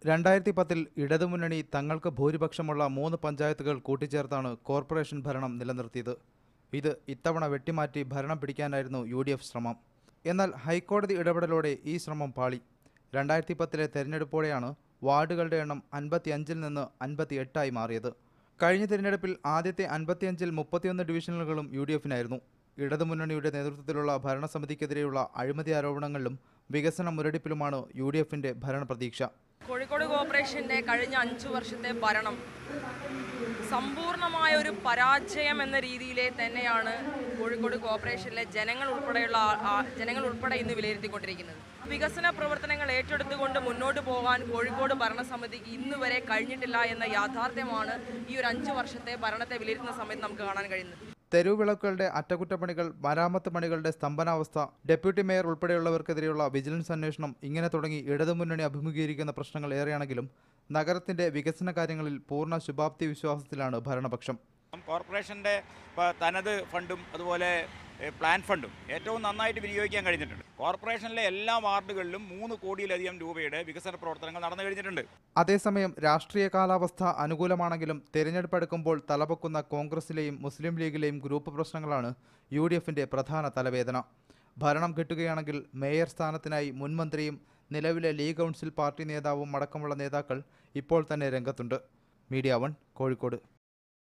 2010-ൽ ഇടതുമുന്നണി തങ്ങൾക്ക് ഭൂരിപക്ഷമുള്ള 3 പഞ്ചായത്തുകൾ കൂട്ടിച്ചേർത്താണ് കോർപ്പറേഷൻ ഭരണം നിലനിർത്തിയത്. ഇത് ഇത്തവണ വെട്ടിമാറ്റി ഭരണം പിടിക്കാനായിരുന്നു UDF ശ്രമം. എന്നാൽ ഹൈക്കോടതി ഇടപെടലോടെ ഈ ശ്രമം പാളി. 2010-ലെ തെരഞ്ഞെടുപ്പോടെയാണ് വാർഡുകളുടെ എണ്ണം 55-ൽ നിന്ന് 58-ആയി മാറിയത്. കഴിഞ്ഞ തിരഞ്ഞെടുപ്പിൽ ആദ്യത്തെ 55-ൽ 31 ഡിവിഷനുകളും UDF-നായിരുന്നു. ഇടതുമുന്നണിയുടെ നേതൃത്വത്തിലുള്ള ഭരണസമിതിക്കെതിരെയുള്ള അഴിമതി ആരോപണങ്ങളിലും വികസന മുരടിപ്പിലുമാണ് UDF-ന്റെ ഭരണപ്രതീക്ഷ. കോഴിക്കോട് കോർപ്പറേഷന്റെ കഴിഞ്ഞ 5 വർഷത്തെ ഭരണം സമ്പൂർണമായ ഒരു പരാജയം എന്ന രീതിയിലെ തന്നെയാണ് കോഴിക്കോട് കോർപ്പറേഷനിലെ ജനങ്ങൾ ഉൾപ്പെടെ ഇന്ന് വിലയിരുത്തിക്കൊണ്ടിരിക്കുന്നത്. വികസന പ്രവർത്തനങ്ങൾ ഏറ്റെടുത്തുകൊണ്ട് മുന്നോട്ട് പോകാൻ കോഴിക്കോട് ഭരണസമിതിക്ക് ഇന്ന് വരെ കഴിഞ്ഞിട്ടില്ല എന്ന യാഥാർത്ഥ്യമാണ് ഈ ഒരു 5 വർഷത്തെ ഭരണത്തെ വിലയിരുത്തുന്ന സമയത്ത് നമുക്ക് കാണാൻ കഴിയുന്നത്. തെരുവിളക്കുകളുടെ അറ്റകുറ്റപ്പണികൾ, മരാമത്ത് പണികളുടെ സ്തംഭനാവസ്ഥ, ഡെപ്യൂട്ടി മേയർ ഉൾപ്പെടെയുള്ളവർക്കെതിരെയുള്ള വിജിലൻസ് അന്വേഷണം ഇങ്ങനെ തുടങ്ങി ഇടതുമുന്നണി അഭിമുഖീകരിക്കുന്ന പ്രശ്നങ്ങൾ ഏറെയാണെങ്കിലും നഗരത്തിന്റെ വികസന കാര്യങ്ങളിൽ പൂർണ്ണ ശുഭാപ്തി വിശ്വാസത്തിലാണ് ഭരണപക്ഷം. കോർപ്പറേഷന്റെ തനത് ഫണ്ടും അതുപോലെ പ്ലാൻ ഫണ്ടും ഏറ്റവും നന്നായിട്ട് വിനിയോഗിക്കാൻ കഴിഞ്ഞിട്ടുണ്ട്. കോർപ്പറേഷനിലെ എല്ലാ വാർഡുകളിലും 3 കോടിയിലധികം രൂപയുടെ വികസന പ്രവർത്തനങ്ങൾ നടന്നു കഴിഞ്ഞിട്ടുണ്ട്. അതേസമയം രാഷ്ട്രീയ കാലാവസ്ഥ അനുകൂലമാണെങ്കിലും തെരഞ്ഞെടുപ്പ് അടുക്കുമ്പോൾ തലപൊക്കുന്ന കോൺഗ്രസിലെയും മുസ്ലിം ലീഗിലെയും ഗ്രൂപ്പ് പ്രശ്നങ്ങളാണ് UDF-ന്റെ പ്രധാന തലവേദന. ഭരണം കിട്ടുകയാണെങ്കിൽ മേയർ സ്ഥാനത്തിനായി മുൻമന്ത്രിയും നിലവിലെ ലീഗ് കൗൺസിൽ പാർട്ടി നേതാവും അടക്കമുള്ള നേതാക്കൾ ഇപ്പോൾ തന്നെ രംഗത്തുണ്ട്. മീഡിയ 1 കോഴിക്കോട്.